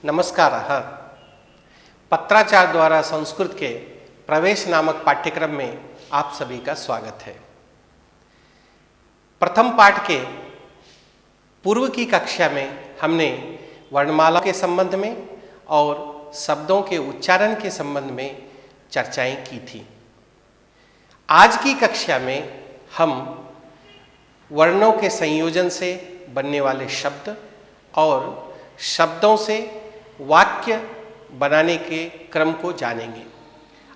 नमस्कारः। पत्राचार द्वारा संस्कृत के प्रवेश नामक पाठ्यक्रम में आप सभी का स्वागत है। प्रथम पाठ के पूर्व की कक्षा में हमने वर्णमाला के संबंध में और शब्दों के उच्चारण के संबंध में चर्चाएं की थी। आज की कक्षा में हम वर्णों के संयोजन से बनने वाले शब्द और शब्दों से वाक्य बनाने के क्रम को जानेंगे।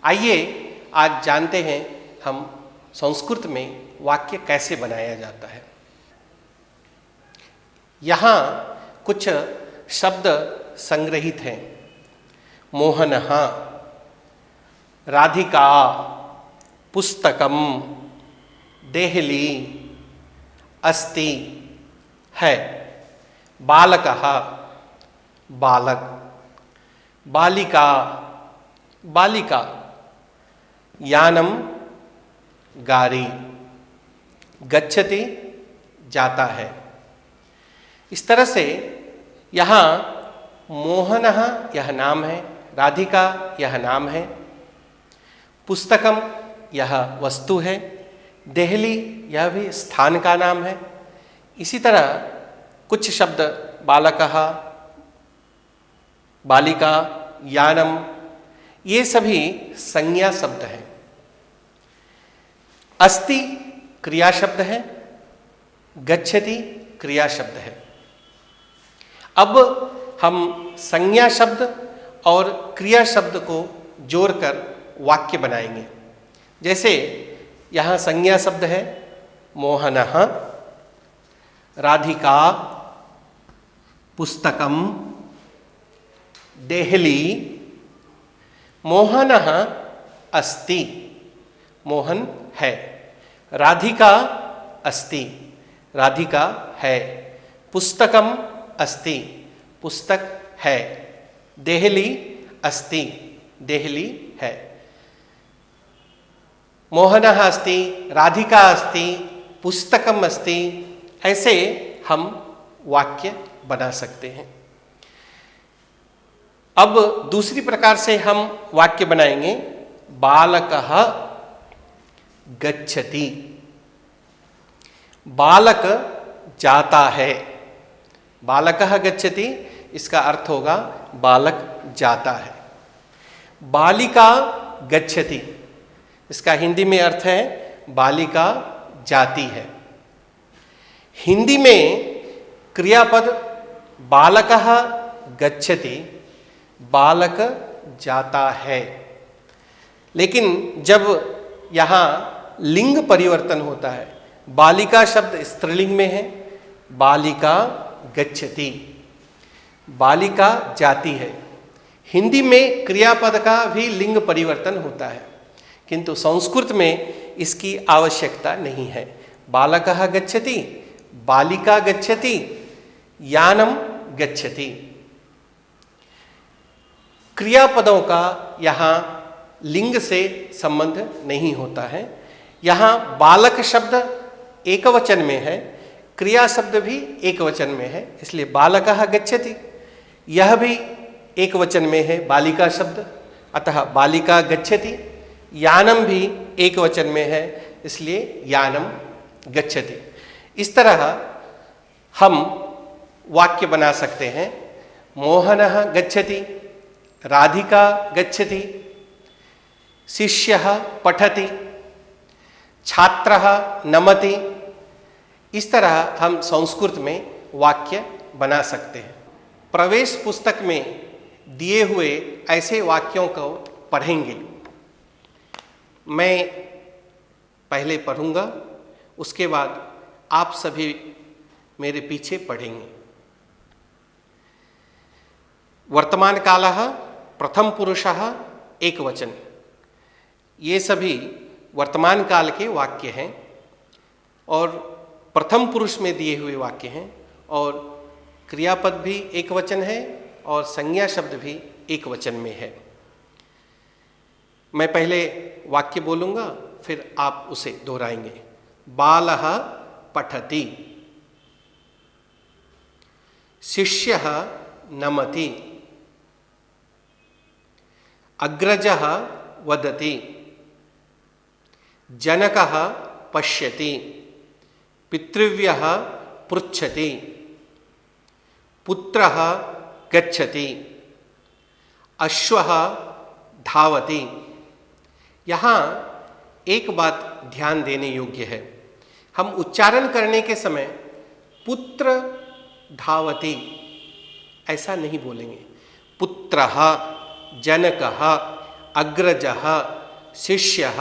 आइए आज जानते हैं हम संस्कृत में वाक्य कैसे बनाया जाता है। यहाँ कुछ शब्द संग्रहित हैं। मोहनः, राधिका, पुस्तकम, देहली, अस्ति, है, बालकः, बालक, बालिका, बालिका, यानम, गाड़ी, गच्छति, जाता है। इस तरह से यहाँ मोहनः यह नाम है, राधिका यह नाम है, पुस्तकम यह वस्तु है, देहली यह भी स्थान का नाम है। इसी तरह कुछ शब्द बालकः, बालिका, यानम, ये सभी संज्ञा शब्द हैं। अस्ति क्रिया शब्द है, गच्छति क्रिया शब्द है। अब हम संज्ञा शब्द और क्रिया शब्द को जोड़कर वाक्य बनाएंगे। जैसे यहाँ संज्ञा शब्द है मोहनः, राधिका, पुस्तकम, देहली, मोहनः अस्ति, मोहन है, राधिका अस्ति, राधिका है, पुस्तकम अस्ति, पुस्तक है, देहली अस्ति, देहली है। मोहनः अस्ति, राधिका अस्ति, पुस्तकम अस्ति, ऐसे हम वाक्य बना सकते हैं। अब दूसरी प्रकार से हम वाक्य बनाएंगे। बालकः गच्छति, बालक जाता है। बालकः गच्छति, इसका अर्थ होगा बालक जाता है। बालिका गच्छति, इसका हिंदी में अर्थ है बालिका जाती है। हिंदी में क्रियापद बालकः गच्छति, बालक जाता है। लेकिन जब यहाँ लिंग परिवर्तन होता है, बालिका शब्द स्त्रीलिंग में है, बालिका गच्छति, बालिका जाती है। हिंदी में क्रियापद का भी लिंग परिवर्तन होता है, किंतु संस्कृत में इसकी आवश्यकता नहीं है। बालकः गच्छति, बालिका गच्छति, यानम गच्छति। क्रियापदों का यहाँ लिंग से संबंध नहीं होता है। यहाँ बालक शब्द एकवचन में है, क्रिया शब्द भी एकवचन में है, इसलिए बालकः गच्छति यह भी एकवचन में है बालिका शब्द, अतः बालिका गच्छति। यानम भी एकवचन में है, इसलिए यानम गच्छति। इस तरह हम वाक्य बना सकते हैं। मोहनः गच्छति, राधिका गच्छति, शिष्यः पठति, छात्रः नमति। इस तरह हम संस्कृत में वाक्य बना सकते हैं। प्रवेश पुस्तक में दिए हुए ऐसे वाक्यों को पढ़ेंगे। मैं पहले पढ़ूंगा, उसके बाद आप सभी मेरे पीछे पढ़ेंगे। वर्तमान कालः, प्रथम पुरुषः, एकवचन। ये सभी वर्तमान काल के वाक्य हैं और प्रथम पुरुष में दिए हुए वाक्य हैं, और क्रियापद भी एकवचन है और संज्ञा शब्द भी एकवचन में है। मैं पहले वाक्य बोलूँगा, फिर आप उसे दोहराएंगे। बालः पठति, शिष्यः नमति, अग्रजः वदति, जनकः पश्यति, पितृव्यः पृच्छति, पुत्रः गच्छति, अश्वः धावति। यहाँ एक बात ध्यान देने योग्य है, हम उच्चारण करने के समय पुत्र धावति ऐसा नहीं बोलेंगे। पुत्रः, जनकः, अग्रजः, शिष्यः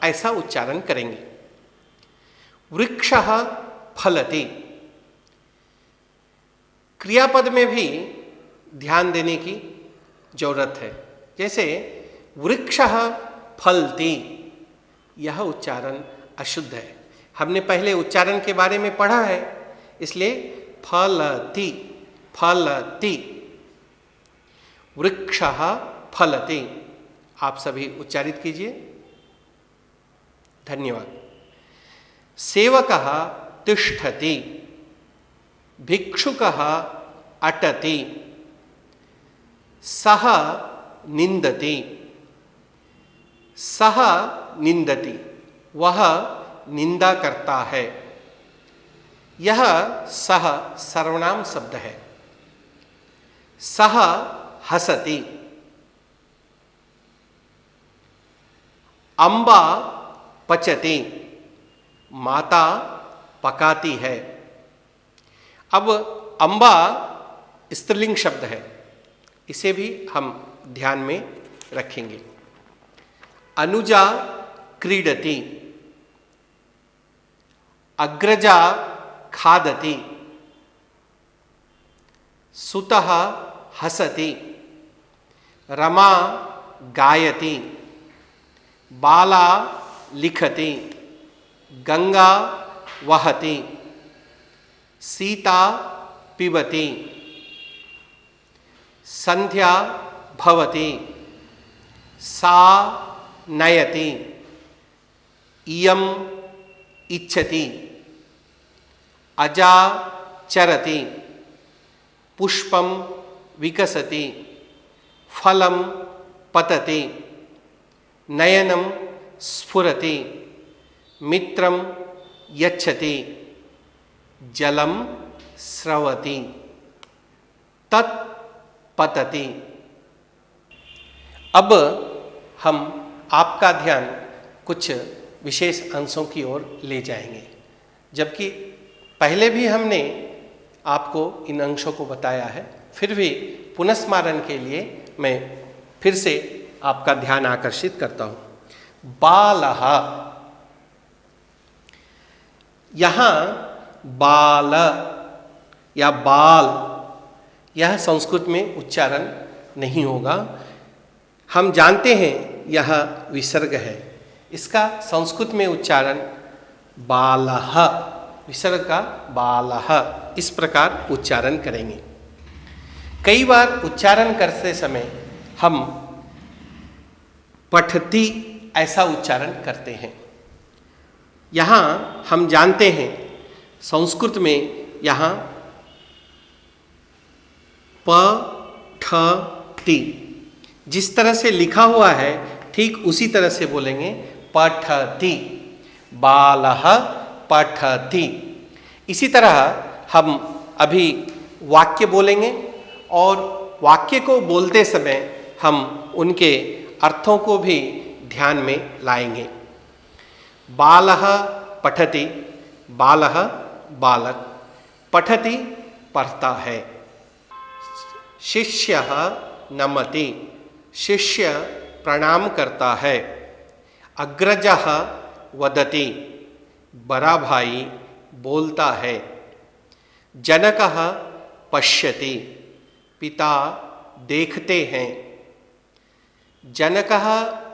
ऐसा उच्चारण करेंगे। वृक्षः फलति, क्रियापद में भी ध्यान देने की जरूरत है। जैसे वृक्षः फलति, यह उच्चारण अशुद्ध है। हमने पहले उच्चारण के बारे में पढ़ा है, इसलिए फलति, फलति, वृक्षः फलति। आप सभी उच्चारित कीजिए। धन्यवाद। सेवकः तिष्ठति, भिक्षुकः अटति, सः निन्दति, सः निन्दति, वह निंदा करता है। यह सः सर्वनाम शब्द है। सः हसति, अम्बा पचति, माता पकाती है। अब अम्बा स्त्रीलिंग शब्द है, इसे भी हम ध्यान में रखेंगे। अनुजा क्रीडति, अग्रजा खादति, सुतः हसति, रमा गायति, बाला लिखति, गंगा वहति, सीता पिबति, संध्या भवति, सा नयति, इयम इच्छति, अजा चरति, पुष्पम विकसति, फलम पतति, नयनम स्फुरति, मित्रम यच्छति, जलम स्रवति, तत् पतति। अब हम आपका ध्यान कुछ विशेष अंशों की ओर ले जाएंगे। जबकि पहले भी हमने आपको इन अंशों को बताया है, फिर भी पुनस्मरण के लिए मैं फिर से आपका ध्यान आकर्षित करता हूं। बालः, यहाँ बाल या बाल, यह संस्कृत में उच्चारण नहीं होगा। हम जानते हैं यह विसर्ग है, इसका संस्कृत में उच्चारण बालः, विसर्ग का बालः, इस प्रकार उच्चारण करेंगे। कई बार उच्चारण करते समय हम पठति ऐसा उच्चारण करते हैं। यहाँ हम जानते हैं संस्कृत में यहाँ पठति जिस तरह से लिखा हुआ है ठीक उसी तरह से बोलेंगे पठति, बालः पठति। इसी तरह हम अभी वाक्य बोलेंगे और वाक्य को बोलते समय हम उनके अर्थों को भी ध्यान में लाएंगे। बालः पठति, बालः बालक, पठति पढ़ता है। शिष्यः नमति, शिष्य प्रणाम करता है। अग्रजः वदति, बड़ा भाई बोलता है। जनकः पश्यति, पिता देखते हैं। जनकः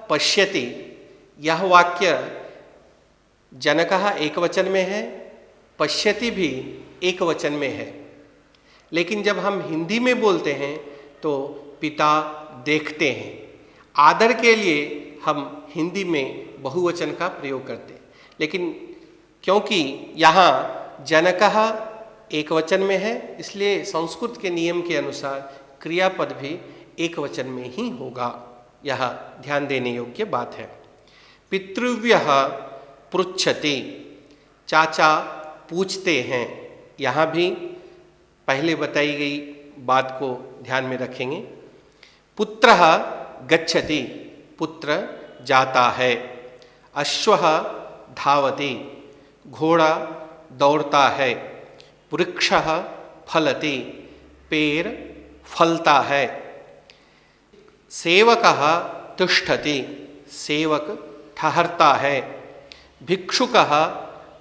पश्यति, यह वाक्य जनकः एक वचन में है, पश्यति भी एक वचन में है। लेकिन जब हम हिंदी में बोलते हैं तो पिता देखते हैं। आदर के लिए हम हिंदी में बहुवचन का प्रयोग करते हैं, लेकिन क्योंकि यहाँ जनकः एक वचन में है, इसलिए संस्कृत के नियम के अनुसार क्रियापद भी एक वचन में ही होगा। यह ध्यान देने योग्य बात है। पितृव्यः पृच्छति, चाचा पूछते हैं, यहाँ भी पहले बताई गई बात को ध्यान में रखेंगे। पुत्रः गच्छति, पुत्र जाता है। अश्वः धावति, घोड़ा दौड़ता है। वृक्षः फलति, पेड़ फलता है। सेवकः तिष्ठति, सेवक ठहरता है। भिक्षुकः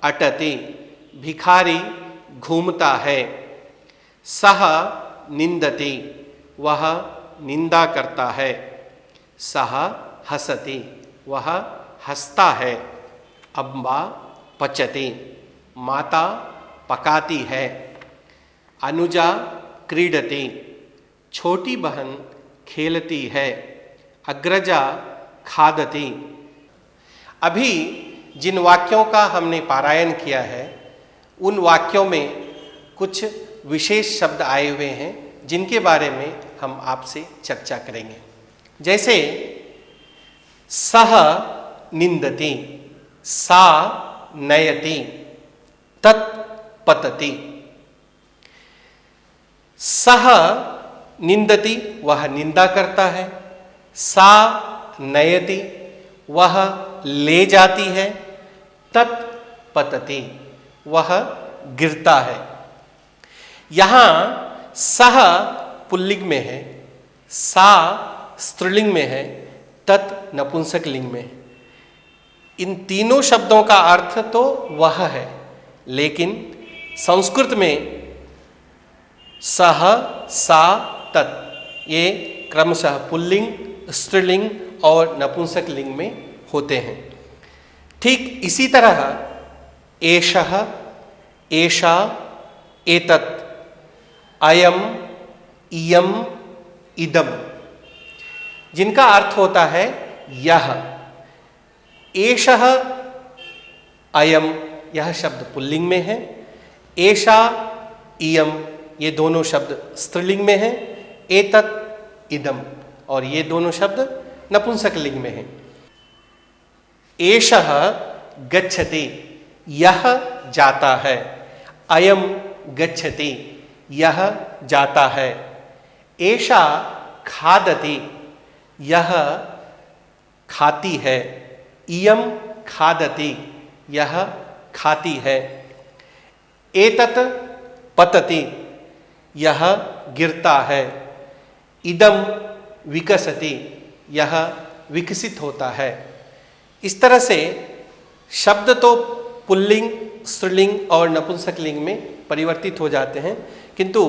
अटति, भिखारी घूमता है। सः निंदति, वह निंदा करता है। सः हसति, वह हंसता है। अम्बा पचति, माता पकाती है। अनुजा क्रीडति, छोटी बहन खेलती है। अग्रजा खादति। अभी जिन वाक्यों का हमने पारायण किया है उन वाक्यों में कुछ विशेष शब्द आए हुए हैं जिनके बारे में हम आपसे चर्चा करेंगे। जैसे सह निंदति, सा नयति, तत्पतति। सह निंदति, वह निंदा करता है। सा नयति, वह ले जाती है। तत्पतति, वह गिरता है। यहाँ सह पुल्लिंग में है, सा स्त्रीलिंग में है, तत् नपुंसक लिंग में है। इन तीनों शब्दों का अर्थ तो वह है, लेकिन संस्कृत में सह, सा, तत् ये क्रमशः पुल्लिंग, स्त्रीलिंग और नपुंसक लिंग में होते हैं। ठीक इसी तरह एषः, एषा, एतत्, अयम, इयम, इदम, जिनका अर्थ होता है यह। एषः, अयम, यह शब्द पुल्लिंग में है। एषा, इयम, ये दोनों शब्द स्त्रीलिंग में हैं। एतत्, इदम, और ये दोनों शब्द नपुंसक लिंग में हैं। एषः गच्छति, यह जाता है। अयम गच्छति, यह जाता है। एषा खादति, यह खाती है। इयम खादति, यह खाती है। एतत् पतति, यह गिरता है। इदम विकसति, यह विकसित होता है। इस तरह से शब्द तो पुल्लिंग, स्त्रीलिंग और नपुंसक लिंग में परिवर्तित हो जाते हैं, किंतु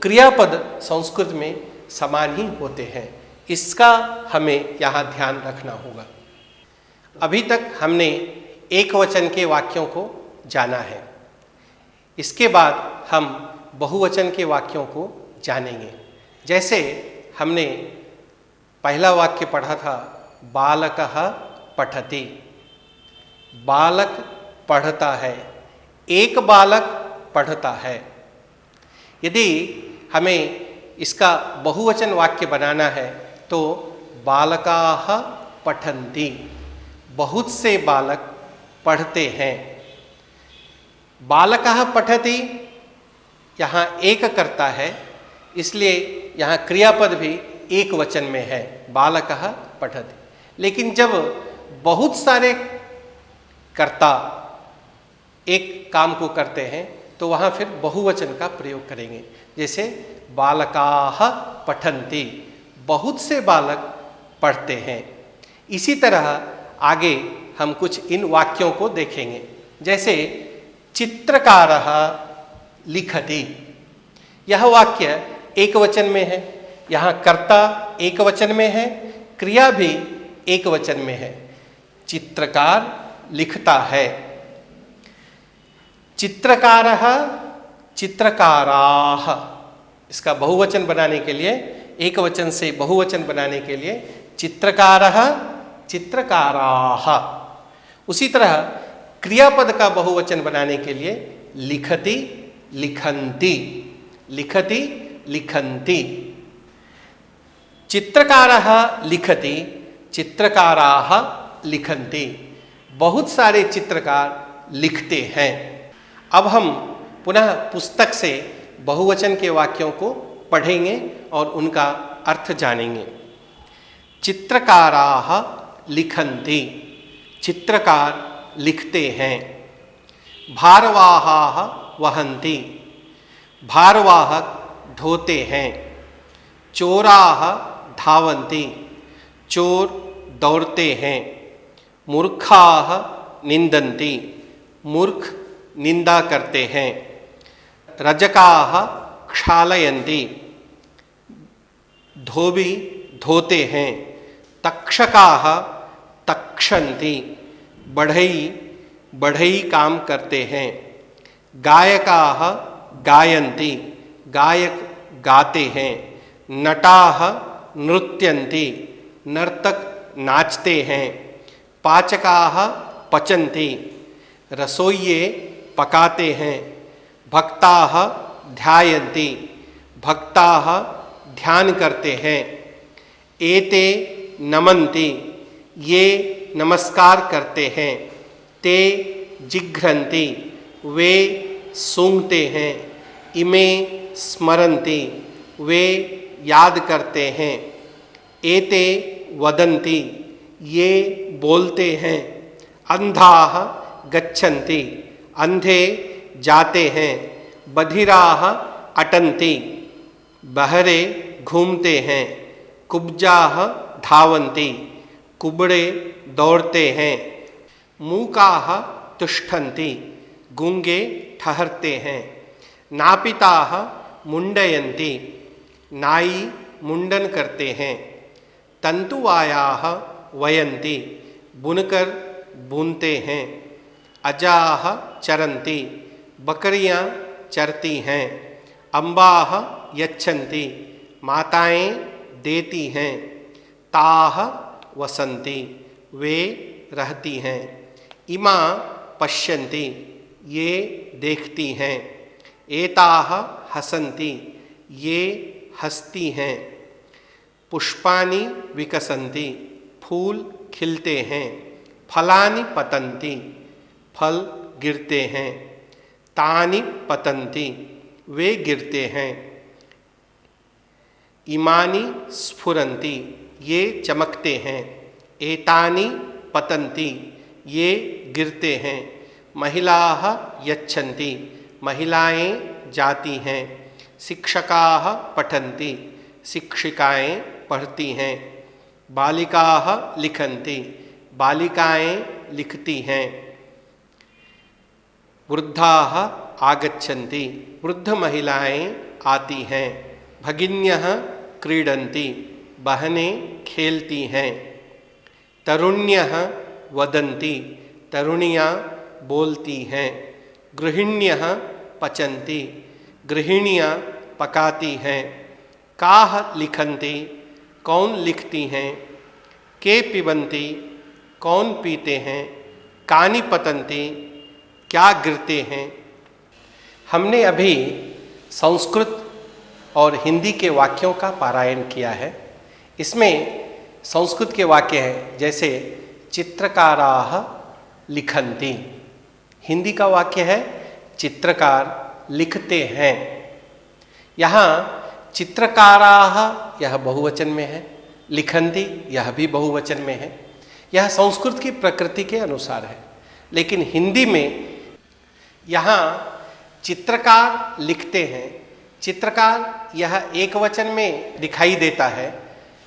क्रियापद संस्कृत में समान ही होते हैं। इसका हमें यहाँ ध्यान रखना होगा। अभी तक हमने एक वचन के वाक्यों को जाना है। इसके बाद हम बहुवचन के वाक्यों को जानेंगे। जैसे हमने पहला वाक्य पढ़ा था, बालकः पठति, बालक पढ़ता है। एक बालक पढ़ता है। यदि हमें इसका बहुवचन वाक्य बनाना है तो बालकाः पठन्ति, बहुत से बालक पढ़ते हैं। बालकः पठति यहाँ एक कर्ता है, इसलिए यहाँ क्रियापद भी एक वचन में है, बालकः पठति। लेकिन जब बहुत सारे कर्ता एक काम को करते हैं तो वहाँ फिर बहुवचन का प्रयोग करेंगे। जैसे बालकाः पठन्ति, बहुत से बालक पढ़ते हैं। इसी तरह आगे हम कुछ इन वाक्यों को देखेंगे। जैसे चित्रकारः लिखति, यह वाक्य एक वचन में है। यहाँ कर्ता एक वचन में है, क्रिया भी एक वचन में है। चित्रकार लिखता है। चित्रकारः, चित्रकाराः, इसका बहुवचन बनाने के लिए, एक वचन से बहुवचन बनाने के लिए चित्रकारः, चित्रकाराः। उसी तरह क्रियापद का बहुवचन बनाने के लिए लिखति, लिखन्ति, लिखति, लिखन्ति। चित्रकारः लिखति चित्रकाराः लिखन्ति, बहुत सारे चित्रकार लिखते हैं। अब हम पुनः पुस्तक से बहुवचन के वाक्यों को पढ़ेंगे और उनका अर्थ जानेंगे। चित्रकाराः लिखन्ति, चित्रकार लिखते हैं। भारवाहाः वहन्ति, भारवाहक ढोते हैं। चोराः धावन्ति, चोर दौड़ते हैं। मूर्खाः निन्दन्ति, मूर्ख निंदा करते हैं। रजकाः क्षालयन्ति, धोबी धोते हैं। तक्षकाः तक्षन्ति, बढ़ई बढ़ई काम करते हैं। गायकाः गायन्ति, गायक गाते हैं। नटाः नृत्यन्ति, नर्तक नाचते हैं। पाचकाः पचन्ति, रसोइये पकाते हैं। भक्ताः ध्यायन्ति, भक्ताः ध्यान करते हैं। एते नमन्ति, ये नमस्कार करते हैं। ते जिघ्रन्ति, वे सूंघते हैं। इमे स्मरन्ति, वे याद करते हैं। एते वदन्ति, ये बोलते हैं। अंधाः गच्छन्ति, अंधे जाते हैं। बधिराः अटन्ति, बहरे घूमते हैं। कुब्जाः धावन्ति, कुबड़े दौड़ते हैं। मूकाः तिष्ठन्ति, गूंगे ठहरते हैं। नापिताः मुंडयन्ति, नाई मुंडन करते हैं। तंतुवायाः वयन्ति, बुनकर बुनते हैं। अजाः चरन्ति, बकरियां चरती हैं। अम्बाः यच्छन्ति, माताएं देती हैं। ताः वसन्ति, वे रहती हैं। इमा पश्यन्ति, ये देखती हैं। एताः हसन्ति, ये हंसती हैं। पुष्पानि विकसन्ति, फूल खिलते हैं। फलानि पतन्ति, फल गिरते हैं। तानि पतन्ति, वे गिरते हैं। इमानि स्फुरन्ति, ये चमकते हैं। एतानि पतन्ति, ये गिरते हैं। महिलाः यच्छन्ति, महिलाएं जाती हैं। शिक्षकाः पठन्ति, शिक्षिकाएं पढ़ती हैं। बालिकाः लिखन्ति, बालिकाएं लिखती हैं। वृद्धाः आगच्छन्ति, वृद्ध महिलाएं आती हैं। भगिन्यः क्रीडन्ति, बहनें खेलती हैं। तरुण्यः वदन्ति, तरुणियाँ बोलती हैं। गृहिण्यः पचन्ति, गृहिणियाँ पकाती हैं। काः लिखन्ति, कौन लिखती हैं। के पिबन्ति, कौन पीते हैं। कानि पतन्ति, क्या गिरते हैं। हमने अभी संस्कृत और हिंदी के वाक्यों का पारायण किया है। इसमें संस्कृत के वाक्य हैं जैसे चित्रकाराः लिखन्ति, हिंदी का वाक्य है चित्रकार लिखते हैं। यहाँ चित्रकाराः यह बहुवचन में है, लिखन्ति यह भी बहुवचन में है। यह संस्कृत की प्रकृति के अनुसार है। लेकिन हिंदी में यहाँ चित्रकार लिखते हैं, चित्रकार यह एक वचन में दिखाई देता है,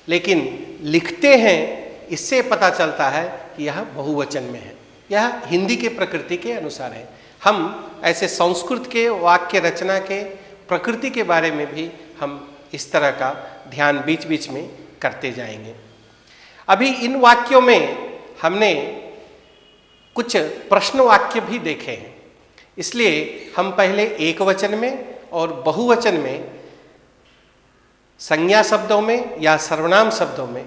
लेकिन लिखते हैं इससे पता चलता है कि यह बहुवचन में है। यह हिंदी के प्रकृति के अनुसार है। हम ऐसे संस्कृत के वाक्य रचना के प्रकृति के बारे में भी हम इस तरह का ध्यान बीच बीच में करते जाएंगे। अभी इन वाक्यों में हमने कुछ प्रश्न वाक्य भी देखे हैं, इसलिए हम पहले एक वचन में और बहुवचन में संज्ञा शब्दों में या सर्वनाम शब्दों में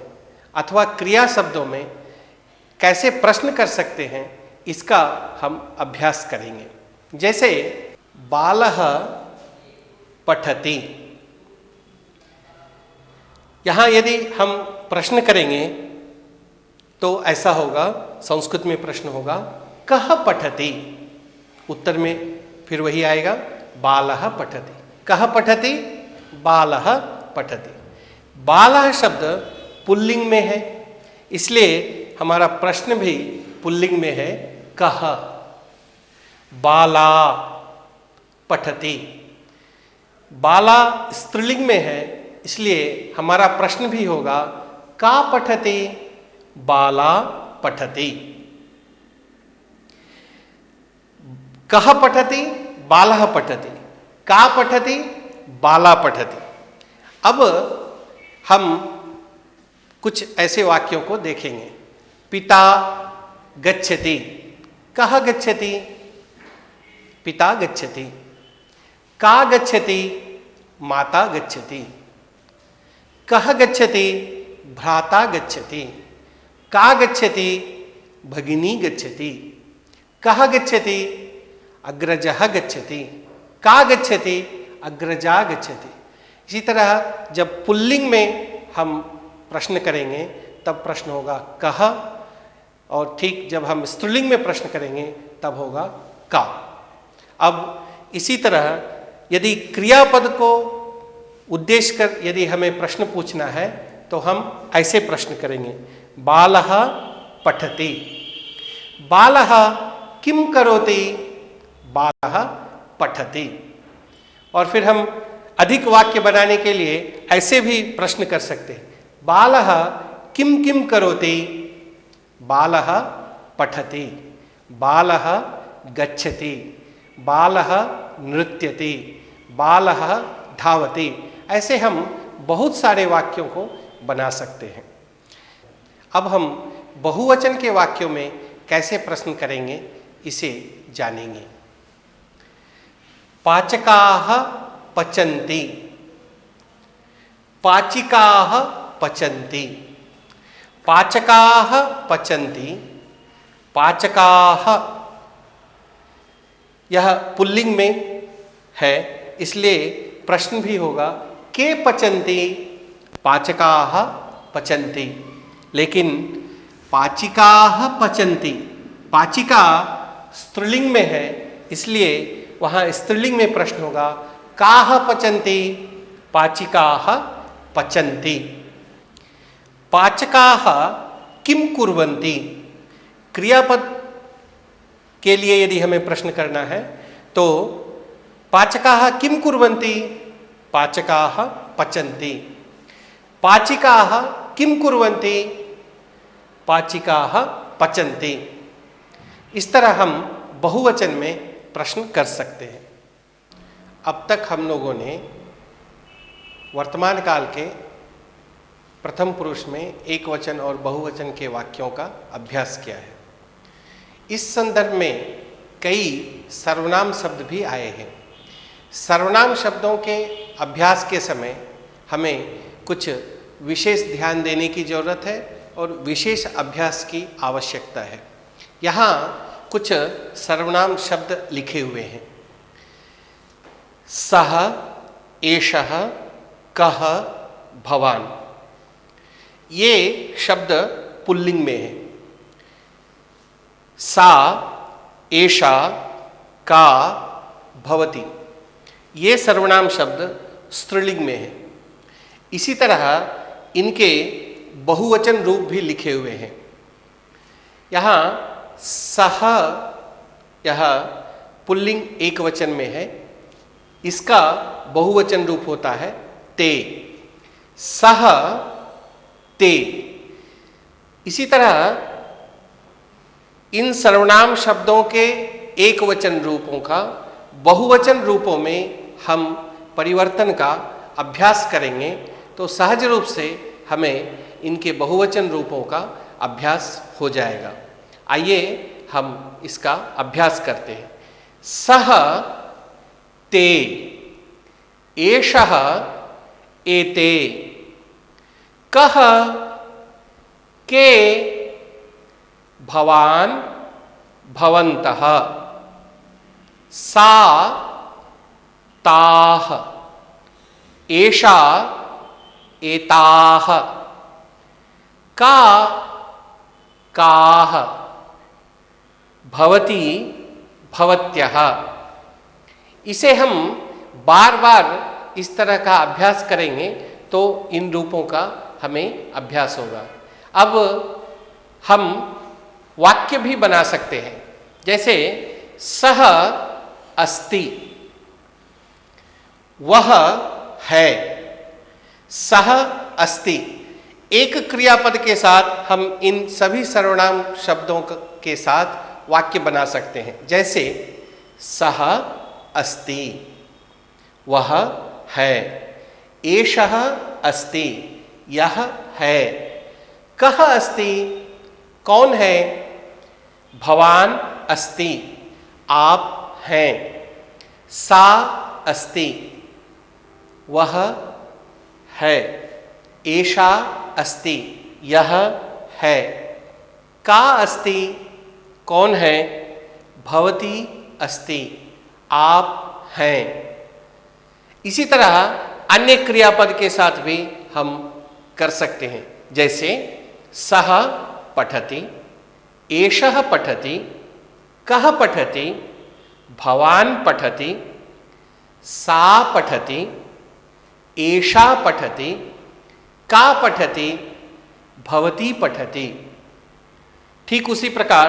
अथवा क्रिया शब्दों में कैसे प्रश्न कर सकते हैं, इसका हम अभ्यास करेंगे। जैसे बालः पठति, यहाँ यदि हम प्रश्न करेंगे तो ऐसा होगा, संस्कृत में प्रश्न होगा कः पठति, उत्तर में फिर वही आएगा बालः पठति। कः पठति, बालः पठति। बालः शब्द पुल्लिंग में है, इसलिए हमारा प्रश्न भी पुल्लिंग में है, कः। बाला पठति, बाला स्त्रीलिंग में है, इसलिए हमारा प्रश्न भी होगा का पठति, बाला पठति। कः पठति, बालः पठति। का पठति, बाला पठति। अब हम कुछ ऐसे वाक्यों को देखेंगे। पिता गच्छति, कः गच्छति, पिता गच्छति। का गच्छति, माता गच्छति। कः गच्छति, भ्राता गच्छति। का गच्छति, भगिनी गच्छति। कः गच्छति, अग्रजः गच्छति। का गच्छति, अग्रजा गच्छति। इसी तरह जब पुल्लिंग में हम प्रश्न करेंगे तब प्रश्न होगा कः, और ठीक जब हम स्त्रीलिंग में प्रश्न करेंगे तब होगा का। अब इसी तरह यदि क्रियापद को उद्देश्य कर यदि हमें प्रश्न पूछना है तो हम ऐसे प्रश्न करेंगे, बालः पठति। बालः किम करोति, बालः पठति। और फिर हम अधिक वाक्य बनाने के लिए ऐसे भी प्रश्न कर सकते हैं, बालः किम किम करोति, बालः पठति। बालः गच्छति, बालः नृत्यति, बालः धावति। ऐसे हम बहुत सारे वाक्यों को बना सकते हैं। अब हम बहुवचन के वाक्यों में कैसे प्रश्न करेंगे इसे जानेंगे। पाचकाः पचन्ति, पाचिकाः पचन्ति। पाचकाः पचन्ति, पाचकाः यह पुल्लिंग में है, इसलिए प्रश्न भी होगा के पचन्ति, पाचकाः पचन्ति। लेकिन पाचिकाः पचन्ति, पाचिका स्त्रीलिंग में है, इसलिए वहाँ स्त्रीलिंग में प्रश्न होगा काः पचन्ति, पाचिकाः पचन्ति। पाचकाः किम कुर्वन्ति, क्रियापद के लिए यदि हमें प्रश्न करना है तो पाचकाः किम कुर्वन्ति, पाचकाः पचन्ति। पाचिकाः किम कुर्वन्ति, पाचिकाः पचन्ति। इस तरह हम बहुवचन में प्रश्न कर सकते हैं। अब तक हम लोगों ने वर्तमान काल के प्रथम पुरुष में एक वचन और बहुवचन के वाक्यों का अभ्यास किया है। इस संदर्भ में कई सर्वनाम शब्द भी आए हैं। सर्वनाम शब्दों के अभ्यास के समय हमें कुछ विशेष ध्यान देने की जरूरत है और विशेष अभ्यास की आवश्यकता है। यहाँ कुछ सर्वनाम शब्द लिखे हुए हैं। सः, एषः, कः, भवान, ये शब्द पुल्लिंग में है। सा, एषा, का, भवति, ये सर्वनाम शब्द स्त्रीलिंग में है। इसी तरह इनके बहुवचन रूप भी लिखे हुए हैं। यहाँ सह, यह पुल्लिंग एक वचन में है, इसका बहुवचन रूप होता है ते। सह ते। इसी तरह इन सर्वनाम शब्दों के एक वचन रूपों का बहुवचन रूपों में हम परिवर्तन का अभ्यास करेंगे तो सहज रूप से हमें इनके बहुवचन रूपों का अभ्यास हो जाएगा। आइए हम इसका अभ्यास करते हैं। सह ते, एषः एते, कः के, भवान भवन्तः, सा ताः, एषा एताः, का काः, भवती, भवत्यः। इसे हम बार बार इस तरह का अभ्यास करेंगे तो इन रूपों का हमें अभ्यास होगा। अब हम वाक्य भी बना सकते हैं, जैसे सह अस्ति, वह है। सह अस्ति, एक क्रियापद के साथ हम इन सभी सर्वनाम शब्दों के साथ वाक्य बना सकते हैं। जैसे सह अस्ति, वह है। एषः अस्ति, यह है। कः अस्ति, कौन है। भवान अस्ति, आप हैं। सा अस्ति, वह है। एषा अस्ति, यह है। का अस्ति, कौन है। भवती अस्ति, आप हैं। इसी तरह अन्य क्रियापद के साथ भी हम कर सकते हैं, जैसे सः पठति, एषः पठति, कः पठति, भवान पठति, सा पठति, एषा पठति, का पठति, भवती पठति। ठीक उसी प्रकार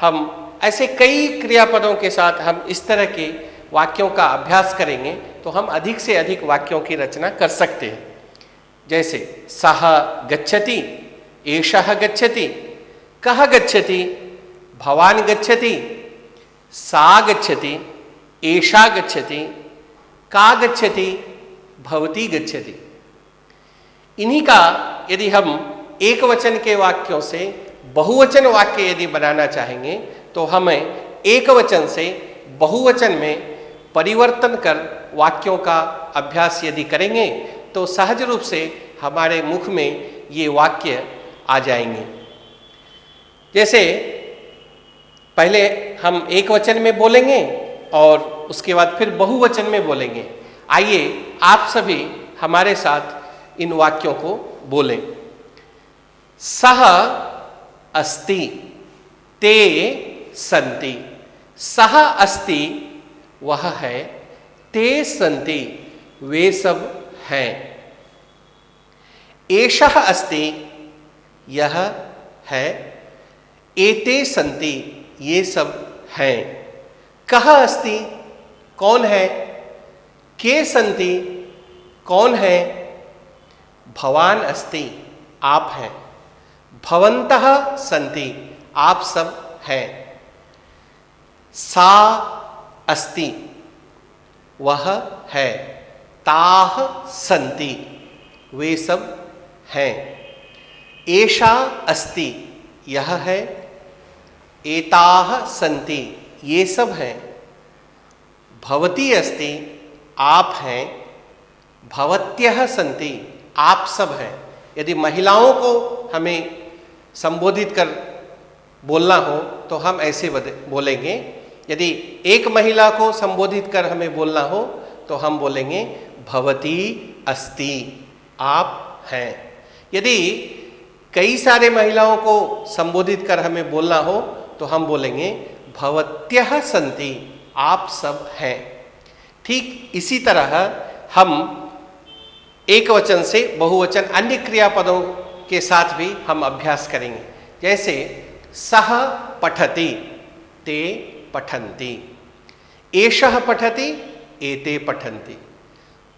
हम ऐसे कई क्रियापदों के साथ हम इस तरह के वाक्यों का अभ्यास करेंगे तो हम अधिक से अधिक वाक्यों की रचना कर सकते हैं। जैसे सः गच्छति, एषः गच्छति, कः गच्छति, भवान गच्छति, सा गच्छति, एषा गच्छति, का गच्छति, भवती गच्छति। इन्हीं का यदि हम एक वचन के वाक्यों से बहुवचन वाक्य यदि बनाना चाहेंगे तो हमें एक वचन से बहुवचन में परिवर्तन कर वाक्यों का अभ्यास यदि करेंगे तो सहज रूप से हमारे मुख में ये वाक्य आ जाएंगे। जैसे पहले हम एक वचन में बोलेंगे और उसके बाद फिर बहुवचन में बोलेंगे। आइए आप सभी हमारे साथ इन वाक्यों को बोलें। सः अस्ति, ते सन्ति। सः अस्ति, वह है। ते सन्ति, वे सब हैं। एषः अस्ति, यह है। एते सन्ति, ये सब हैं। कः अस्ति, कौन है। के सन्ति, कौन है। भवान अस्ति, आप हैं। भवन्तः सन्ति, आप सब हैं। सा अस्ति, वह है। ताः सन्ति, वे सब हैं। एषा अस्ति, यह है। एताः सन्ति, ये सब हैं। भवती अस्ति, आप हैं। भवत्यः सन्ति, आप सब हैं। यदि महिलाओं को हमें संबोधित कर बोलना हो तो हम ऐसे बोलेंगे। यदि एक महिला को संबोधित कर हमें बोलना हो तो हम बोलेंगे भवती अस्ति, आप हैं। यदि कई सारे महिलाओं को संबोधित कर हमें बोलना हो तो हम बोलेंगे भवत्यः सन्ति, आप सब हैं। ठीक इसी तरह हम एक वचन से बहुवचन अन्य क्रियापदों के साथ भी हम अभ्यास करेंगे। जैसे सः पठति, ते पठन्ति। एषः पठति, एते पठन्ति।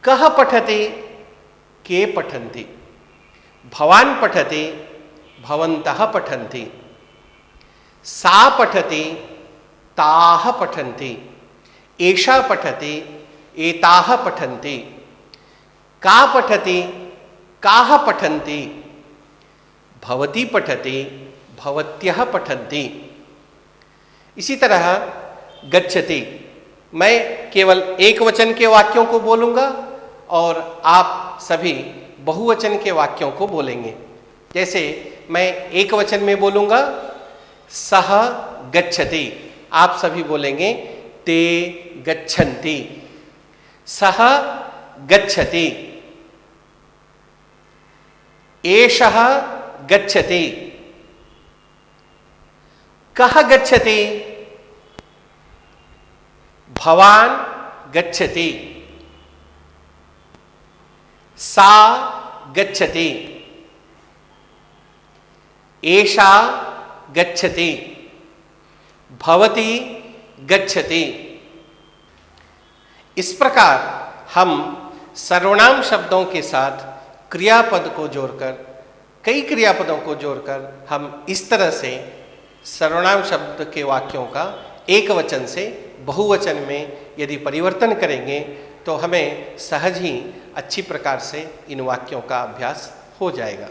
कः पठति, के पठन्ति। भवान पठति, भवन्तः पठन्ति। सा पठति, ताः पठन्ति। एषा पठति, एताः पठन्ति। का पठति, काः पठन्ति। भवती पठति, भवत्यः पठन्ति। इसी तरह गच्छति, मैं केवल एक वचन के वाक्यों को बोलूँगा और आप सभी बहुवचन के वाक्यों को बोलेंगे। जैसे मैं एक वचन में बोलूँगा सः गच्छति, आप सभी बोलेंगे ते गच्छन्ति। सः गच्छति। एषः गच्छति, कः गच्छति? भवान गच्छति। सा गच्छति। एषा गच्छति। भवती गच्छति। इस प्रकार हम सर्वनाम शब्दों के साथ क्रियापद को जोड़कर, कई क्रियापदों को जोड़कर हम इस तरह से सर्वनाम शब्द के वाक्यों का एक वचन से बहुवचन में यदि परिवर्तन करेंगे तो हमें सहज ही अच्छी प्रकार से इन वाक्यों का अभ्यास हो जाएगा।